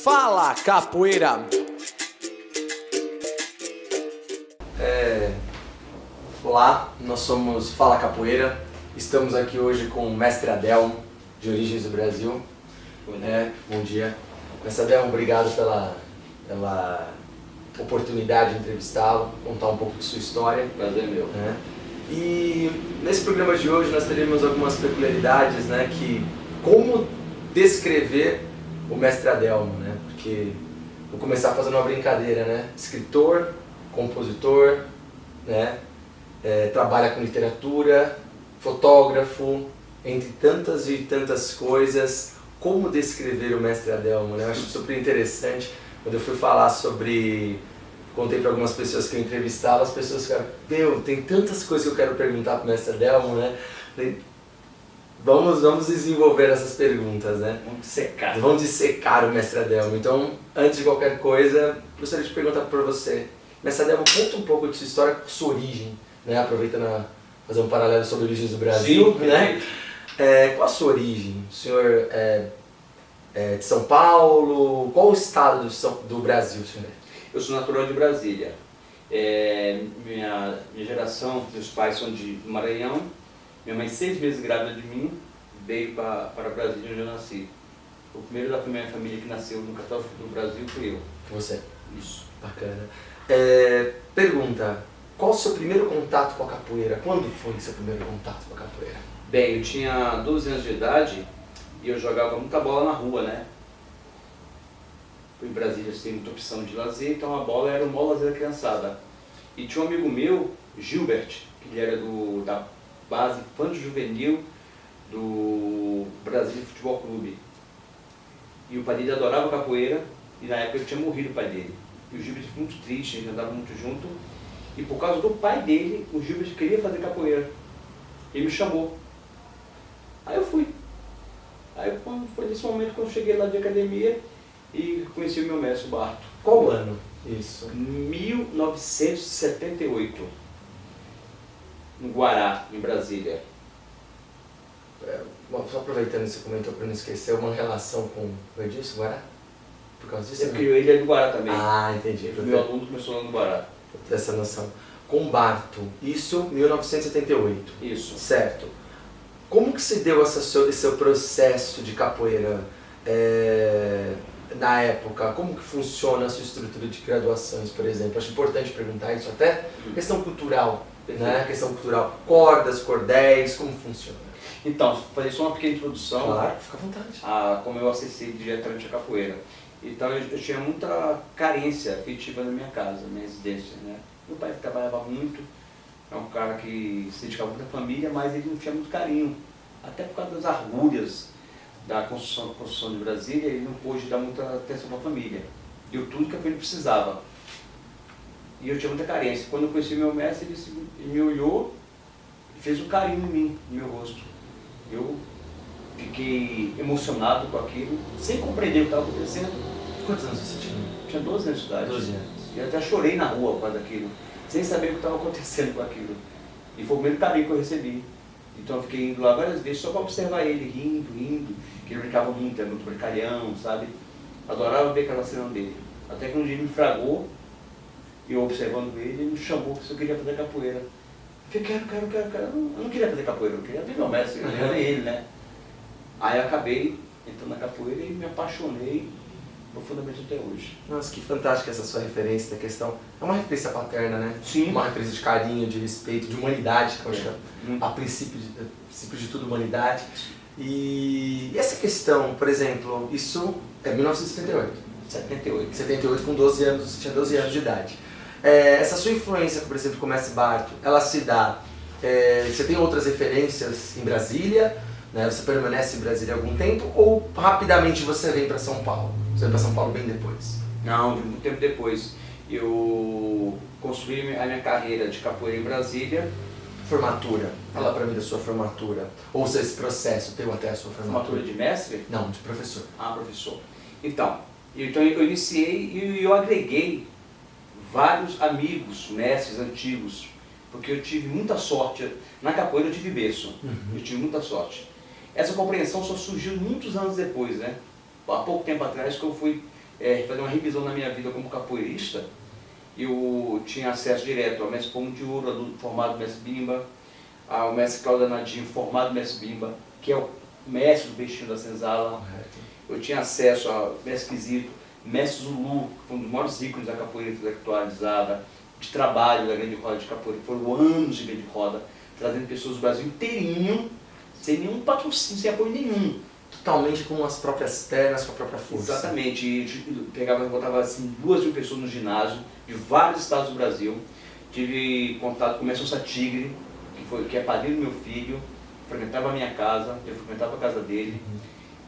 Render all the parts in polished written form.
Fala Capoeira! Olá, nós somos Fala Capoeira. Estamos aqui hoje com o Mestre Adelmo, de Origens do Brasil. Bom dia. Mestre Adelmo, obrigado pela oportunidade de entrevistá-lo, contar um pouco de sua história. Prazer é meu. E nesse programa de hoje nós teremos algumas peculiaridades, que como descrever o Mestre Adelmo, porque vou começar fazendo uma brincadeira, escritor, compositor, trabalha com literatura, fotógrafo, entre tantas e tantas coisas. Como descrever o Mestre Adelmo, Eu acho super interessante. Quando eu fui falar contei para algumas pessoas que eu entrevistava, as pessoas ficaram, tem tantas coisas que eu quero perguntar para o Mestre Adelmo, Vamos desenvolver essas perguntas, Vamos dissecar o Mestre Adelmo. Então, antes de qualquer coisa, gostaria de perguntar para você, Mestre Adelmo, conta um pouco de sua história, sua origem, aproveitando a fazer um paralelo sobre origens do Brasil, Sim, qual a sua origem? O senhor é de São Paulo? Qual o estado do Brasil, senhor? eu sou natural de Brasília. Minha geração, meus pais são de Maranhão. Minha mãe, 6 meses grávida de mim, veio para Brasília, onde eu nasci. O primeiro da minha família que nasceu no capital do Brasil fui eu. Você? Isso. Bacana. Pergunta, qual o seu primeiro contato com a capoeira? Quando foi seu primeiro contato com a capoeira? Bem, eu tinha 12 anos de idade e eu jogava muita bola na rua, Em Brasília tem muita opção de lazer, então a bola era o maior lazer da criançada. E tinha um amigo meu, Gilbert, que ele era da base infanto-juvenil do Brasil Futebol Clube. E o pai dele adorava capoeira, e na época ele tinha morrido o pai dele. E o Gilbert ficou muito triste, eles andavam muito junto. E por causa do pai dele, o Gilbert queria fazer capoeira. Ele me chamou. Aí eu fui. Aí foi nesse momento que eu cheguei lá de academia e conheci o meu mestre, o Barto. Qual ano isso? 1978, no Guará, em Brasília. Só aproveitando esse comentário para não esquecer, uma relação com o Edilson Guará? Por causa disso? Porque ele é do Guará também. Ah, entendi. Meu aluno começou lá no Guará. Pra ter essa noção. Com Barto, isso 1978. Isso. Certo. Como que se deu esse seu processo de capoeira na época? Como que funciona a sua estrutura de graduações, por exemplo? Acho importante perguntar isso até. Questão cultural, Questão cultural. Cordas, cordéis, como funciona? Então, fazer só uma pequena introdução. Claro, fica à vontade. Como eu acessei diretamente a capoeira. Então eu tinha muita carência afetiva na minha casa, na minha residência, Meu pai trabalhava muito, é um cara que se dedicava muito à família, mas ele não tinha muito carinho. Até por causa das argúrias da construção de Brasília, ele não pôde dar muita atenção para a família. Deu tudo que a família precisava. E eu tinha muita carência. Quando eu conheci meu mestre, ele me olhou e fez um carinho em mim, no meu rosto. Eu fiquei emocionado com aquilo, sem compreender o que estava acontecendo. Quantos anos você tinha? Tinha 12 anos de idade. 12 anos. E eu até chorei na rua por causa daquilo, sem saber o que estava acontecendo com aquilo. E foi o primeiro carinho que eu recebi. Então eu fiquei indo lá várias vezes só para observar ele, rindo, que ele brincava muito, era muito brincalhão, sabe? Adorava ver aquela cena dele. Até que um dia ele me fragou, e eu observando ele me chamou se eu queria fazer capoeira. Eu falei, quero. Eu não queria fazer capoeira, eu queria ver meu mestre, eu queria ver ele, Aí eu acabei entrando na capoeira e me apaixonei profundamente até hoje. Nossa, que fantástica essa sua referência da questão. É uma referência paterna, Sim. Uma referência de carinho, de respeito, de humanidade, que eu acho que é a princípio de tudo humanidade. E essa questão, por exemplo, isso é 1978. 78, com 12 anos, você tinha 12 anos de idade. Essa sua influência, por exemplo, com o mestre Barto, ela se dá... você tem outras referências em Brasília? Você permanece em Brasília há algum tempo? Ou rapidamente você vem para São Paulo? Você vem para São Paulo bem depois? Não, muito tempo depois. Eu construí a minha carreira de capoeira em Brasília. Formatura. Fala para mim da sua formatura. Ou se esse processo teu até a sua formatura. Formatura de mestre? Não, de professor. Professor. Então eu iniciei e eu agreguei vários amigos, mestres antigos, porque eu tive muita sorte. Na capoeira eu tive berço, eu tive muita sorte. Essa compreensão só surgiu muitos anos depois, Há pouco tempo atrás que eu fui fazer uma revisão na minha vida como capoeirista, eu tinha acesso direto ao mestre Pomo de Ouro, formado no mestre Bimba, ao mestre Cláudio Danadinho, formado no mestre Bimba, que é o mestre do Peixinho da Senzala. Eu tinha acesso ao mestre Quisito, mestre Zulu, que foi um dos maiores ícones da capoeira intelectualizada, de trabalho da grande roda de capoeira. Foram anos de grande roda, trazendo pessoas do Brasil inteirinho, sem nenhum patrocínio, sem apoio nenhum. Totalmente com as próprias pernas, com a própria força. Exatamente. E botava assim 2.000 pessoas no ginásio, de vários estados do Brasil. Tive contato com o mestre Tigre, que é padrinho do meu filho, frequentava a minha casa, eu frequentava a casa dele.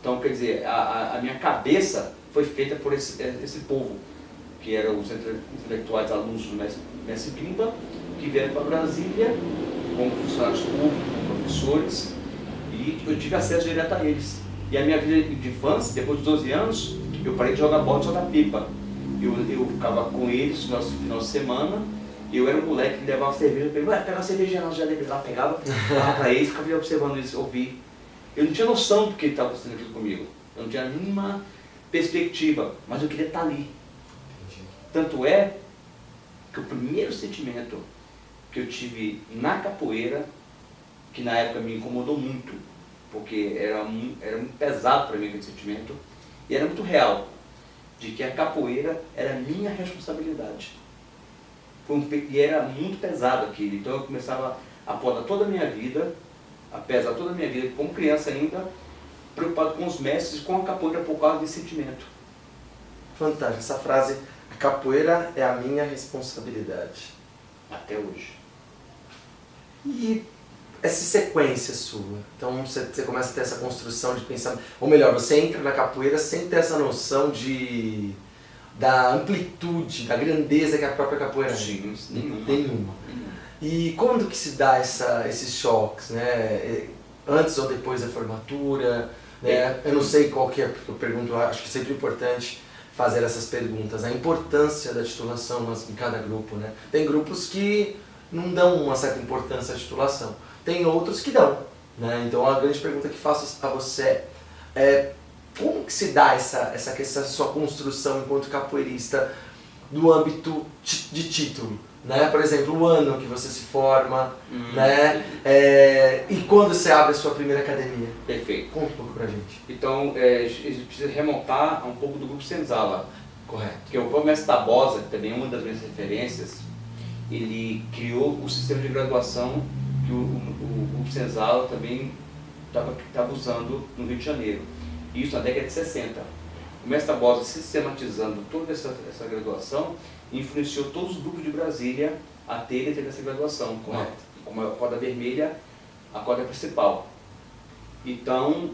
Então, quer dizer, a minha cabeça foi feita por esse povo, que eram os intelectuais alunos do mestre Bimba, que vieram para Brasília como funcionários públicos, como professores, e eu tive acesso direto a eles. E a minha vida de infância, depois de 12 anos, eu parei de jogar bola e soltar pipa. Eu ficava com eles no final de semana, e eu era um moleque que levava cerveja, eu pegava, pega uma cerveja na geladeira lá, pegava para eles, ficava observando eles, ouvir. Eu não tinha noção do que estava acontecendo aquilo comigo, eu não tinha nenhuma perspectiva, mas eu queria estar ali. Tanto é que o primeiro sentimento que eu tive na capoeira, que na época me incomodou muito, porque era muito pesado para mim aquele sentimento, e era muito real, de que a capoeira era minha responsabilidade. E era muito pesado aquilo, então eu começava a podar toda a minha vida, a pesar toda a minha vida, como criança ainda, preocupado com os mestres e com a capoeira por causa desse sentimento. Fantástico, essa frase, a capoeira é a minha responsabilidade. Até hoje. E essa sequência sua, então você começa a ter essa construção de pensamento, ou melhor, você entra na capoeira sem ter essa noção da amplitude, da grandeza que a própria capoeira Sim, nenhuma. E quando que se dá esses choques, né? Antes ou depois da formatura, né? Eu não sei qual que é, porque eu pergunto, acho que é sempre importante fazer essas perguntas, a importância da titulação em cada grupo, né? Tem grupos que não dão uma certa importância à titulação, tem outros que dão, né? Então a grande pergunta que faço a você é como que se dá essa sua construção enquanto capoeirista no âmbito de título, né? Por exemplo, o ano que você se forma, né? E quando você abre a sua primeira academia? Perfeito. Conta um pouco pra gente. Então, a gente precisa remontar a um pouco do grupo Senzala. Correto. Porque o próprio mestre Tabosa, que também é uma das minhas referências, ele criou o sistema de graduação que o grupo Senzala também estava usando no Rio de Janeiro. Isso na década de 60. O mestre Tabosa, sistematizando toda essa graduação, influenciou todos os grupos de Brasília a terem essa graduação, como a corda vermelha, a corda principal. Então,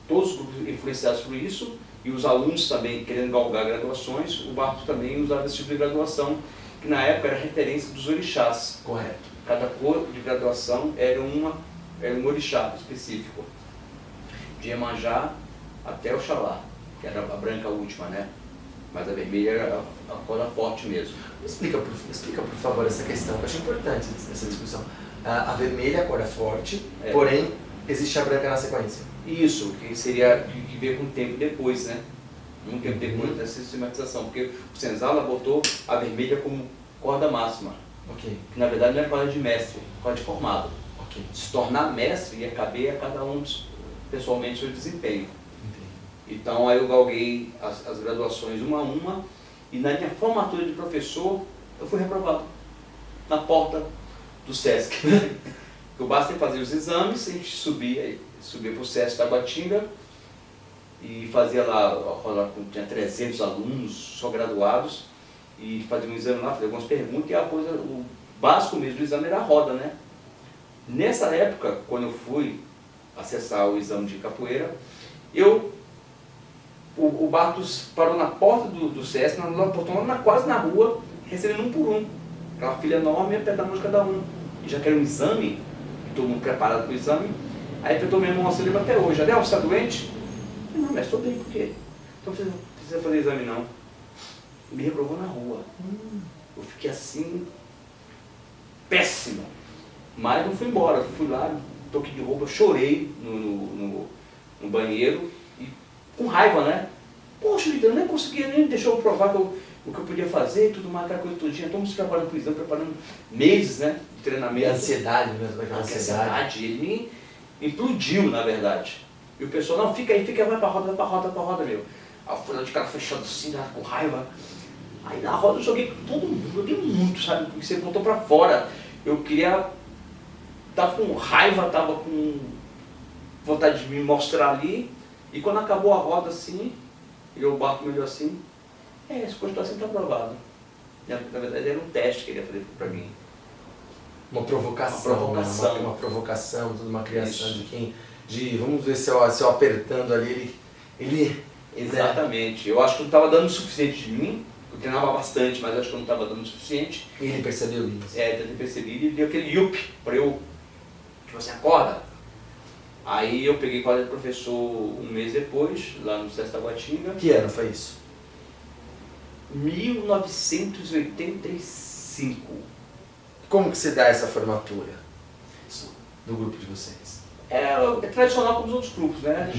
todos os grupos influenciados por isso, e os alunos também querendo galgar graduações, o Bartos também usava esse tipo de graduação, que na época era referência dos orixás. Correto. Cada cor de graduação era um orixá específico. De Iemanjá até Oxalá, que era a branca última, né? Mas a vermelha era a corda forte mesmo. Explica por favor essa questão, eu acho importante essa discussão. A vermelha é a corda forte, porém existe a branca na sequência. Isso, que seria que veio com o tempo depois, né? Um tempo depois dessa sistematização, porque o Senzala botou a vermelha como corda máxima. Ok. Que na verdade não é corda de mestre, é corda de formado. Ok. Se tornar mestre ia caber a cada um pessoalmente seu desempenho. Então aí eu galguei as graduações uma a uma, e na minha formatura de professor eu fui reprovado na porta do SESC. Eu basta fazer os exames, a gente subia para o SESC Taguatinga e fazia lá, tinha 300 alunos só graduados, e fazia um exame lá, fazia algumas perguntas, e o básico mesmo do exame era a roda, né? Nessa época, quando eu fui acessar o exame de capoeira, o Bartos parou na porta do SESC, quase na rua, recebendo um por um. Aquela filha enorme, apertando a mão de cada um. E já que era um exame, todo mundo preparado para o exame, aí apertou minha mão assim, até hoje. Adel, você está doente? Eu, não, mas estou bem, por quê? Então você não precisa fazer exame não. Me reprovou na rua. Eu fiquei assim, péssimo. Mas não fui embora, fui lá, toquei de roupa, chorei no banheiro, e com raiva, né? Poxa, líder, eu nem conseguia, nem deixou eu provar o que eu podia fazer e tudo mais, aquela coisa todinha. Estamos se preparando para o exame, preparando meses, né, de treinamento. E a ansiedade mesmo, daquela ansiedade. Ele me implodiu, na verdade. E o pessoal, não, fica aí, vai pra roda, meu. Aí eu fui lá de cara fechado assim, né, com raiva. Aí na roda eu joguei todo mundo, joguei muito, sabe? Porque você botou pra fora. Eu queria. Tava com raiva, tava com vontade de me mostrar ali. E quando acabou a roda assim, eu bato melhor assim, esse curso assim tá aprovado. Na verdade era um teste que ele ia fazer pra mim. Uma provocação, uma provocação, toda uma criação. Isso. Vamos ver se eu apertando ali, ele exatamente. Né? Eu acho que não estava dando o suficiente de mim, eu treinava bastante, mas acho que não estava dando o suficiente. E ele percebeu isso? Ele percebeu e deu aquele yup para eu, tipo assim, acorda. Aí eu peguei corda de professor um mês depois, lá no Sesc Taguatinga. Que ano foi isso? 1985. Como que se dá essa formatura do grupo de vocês? É tradicional como os outros grupos, né?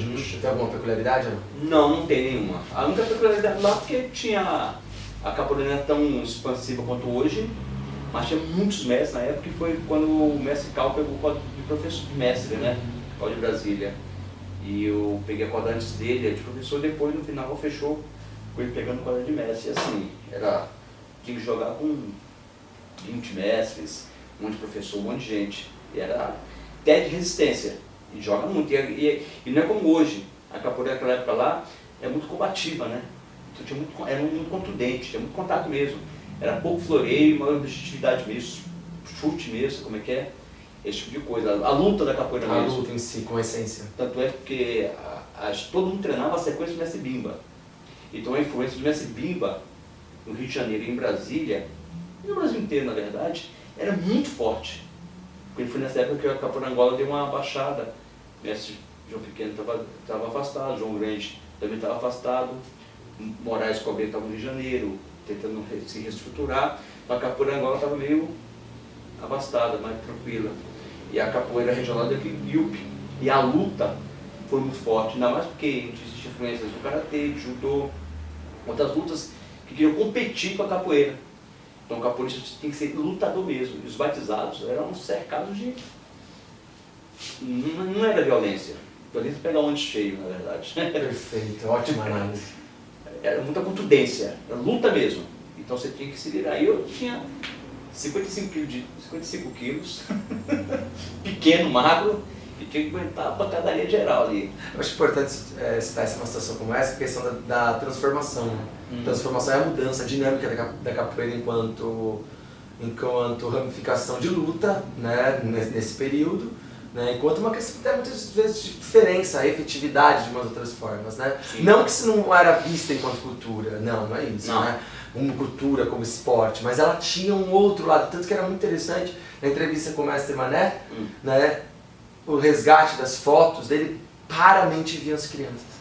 Tem alguma peculiaridade ou não? Não tem nenhuma. A única peculiaridade lá é porque tinha a capoeira não é tão expansiva quanto hoje, mas tinha muitos mestres na época, que foi quando o mestre Cal pegou o código de professor de mestre, né? Código de Brasília. E eu peguei a corda antes dele, de professor, depois no final fechou com ele pegando a corda de mestre. E assim, tinha que jogar com 20 mestres, um monte de professor, um monte de gente. E era ideia de resistência. E joga muito. E não é como hoje. A capoeira naquela época lá é muito combativa, né? Então era muito contundente, tinha muito contato mesmo. Era pouco floreio, uma objetividade mesmo, chute mesmo, como é que é? Esse tipo de coisa. A luta da capoeira mesmo. A luta em si, com a essência. Tanto é porque todo mundo treinava a sequência do mestre Bimba. Então a influência do mestre Bimba no Rio de Janeiro e em Brasília, e no Brasil inteiro na verdade, era muito forte. Porque foi nessa época que a capoeira Angola deu uma baixada. O mestre João Pequeno estava afastado, João Grande também estava afastado, Moraes Cobreiro estava no Rio de Janeiro, tentando se reestruturar. Então a capoeira Angola estava meio abastada, mais tranquila. E a capoeira regional deu aquele yup. E a luta foi muito forte, ainda mais porque existem influências do karatê, do judô, outras lutas que queriam competir com a capoeira. Então o capoeirista tem que ser lutador mesmo. E os batizados eram cercados de... Não era violência. Violência pega onde cheio, na verdade. Perfeito, ótima análise. Era muita contundência, era luta mesmo. Então você tinha que se virar. E eu tinha 55 quilos, pequeno, magro, e tinha que aguentar a pancadaria geral ali. Eu acho importante citar uma situação como essa, a questão da transformação. Né? Transformação é a mudança, a dinâmica da capoeira enquanto ramificação de luta, né, nesse período, né, enquanto uma questão que tem muitas vezes de diferença, a efetividade de umas outras formas. Né? Não que isso não era vista enquanto cultura, não é isso. Não. Né? Uma cultura como esporte, mas ela tinha um outro lado, tanto que era muito interessante, na entrevista com o mestre Mané, né, o resgate das fotos dele, raramente viam as crianças.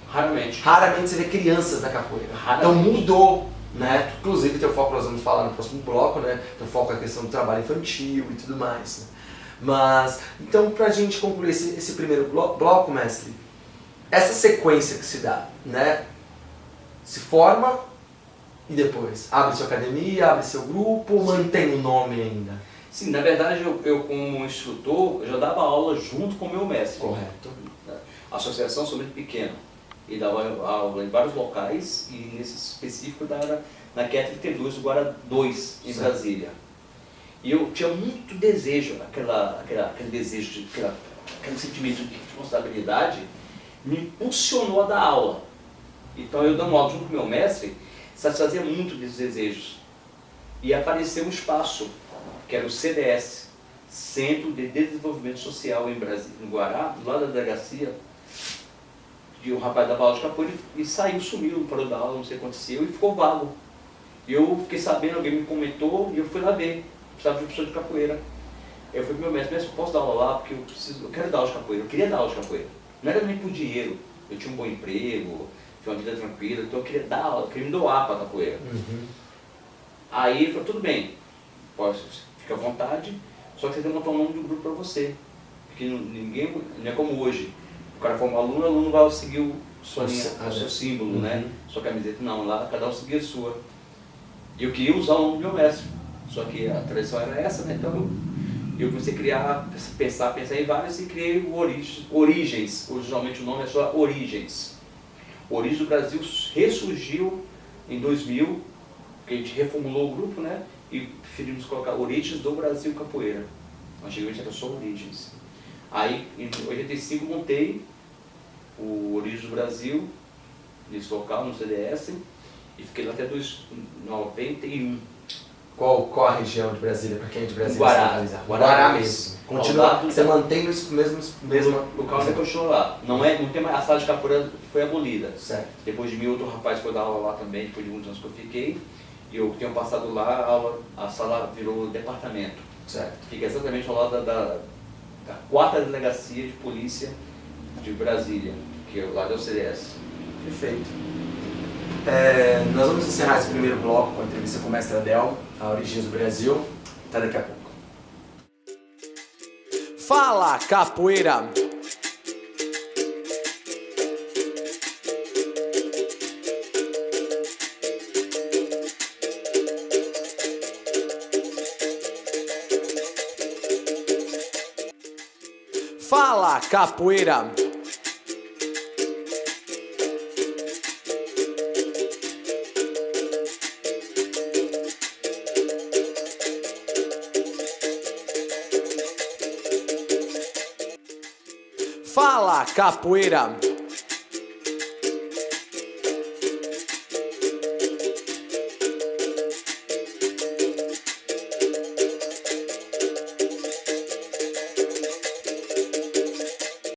Raramente. Raramente você vê crianças na capoeira. Então mudou, né? Inclusive teu foco, nós vamos falar no próximo bloco, né? Teu foco é a questão do trabalho infantil e tudo mais. Né? Mas, então pra gente concluir esse primeiro bloco, mestre, essa sequência que se dá, né? Se forma e depois abre sua academia, abre seu grupo, mantém o nome ainda? Sim, na verdade eu como instrutor, eu já dava aula junto com o meu mestre. Correto. A associação sou muito pequena. E dava aula em vários locais, e nesse específico dava na QE 32 do Guará 2, em Brasília. E eu tinha muito desejo, aquele desejo, aquele sentimento de responsabilidade, me impulsionou a dar aula. Então eu dando aula junto com o meu mestre, satisfazia muito desses desejos. E apareceu um espaço, que era o CDS, Centro de Desenvolvimento Social em Brasília, no Guará, do lado da delegacia, e o rapaz dava aula de capoeira e saiu, sumiu, parou da aula, não sei o que aconteceu, e ficou vago. E eu fiquei sabendo, alguém me comentou, e eu fui lá ver, precisava de uma pessoa de capoeira. Eu fui pro meu mestre, posso dar aula lá, porque eu quero dar aula de capoeira, eu queria dar aula de capoeira. Não era nem por dinheiro, eu tinha um bom emprego, tinha uma vida tranquila, então eu queria dar aula, eu queria me doar para a capoeira. Aí ele falou, tudo bem, fica à vontade, só que você tem que montar um nome de um grupo para você. Porque ninguém, não é como hoje. O cara for um aluno, o aluno vai seguir seu símbolo, né? Sua camiseta, não, lá cada um seguia a sua. E eu queria usar o nome do meu mestre, só que a tradição era essa, né? Então eu comecei a criar, pensar em vários e criei o Origens. Originalmente o nome é só Origens. O Origens do Brasil ressurgiu em 2000, que a gente reformulou o grupo, né? E preferimos colocar Origens do Brasil Capoeira. Antigamente era só Origens. Aí, em 85, montei o Origens do Brasil, nesse local, no CDS, e fiquei lá até 91. Qual a região de Brasília, para quem é de Brasília? Guará mesmo. Continua, você mantém o mesmo local que continua lá. Não tem mais, a sala de capoeira foi abolida. Certo. Depois de mim, outro rapaz foi dar aula lá também, depois de muitos anos que eu fiquei. E eu tenho passado lá, a sala virou departamento. Certo. Fica exatamente ao lado da 4ª Delegacia de Polícia de Brasília, que é o lado do CDS. Perfeito. Nós vamos encerrar esse primeiro bloco com a entrevista com o mestre Adel, a Origens do Brasil. Até daqui a pouco. Fala, capoeira! Fala, capoeira! Fala, capoeira!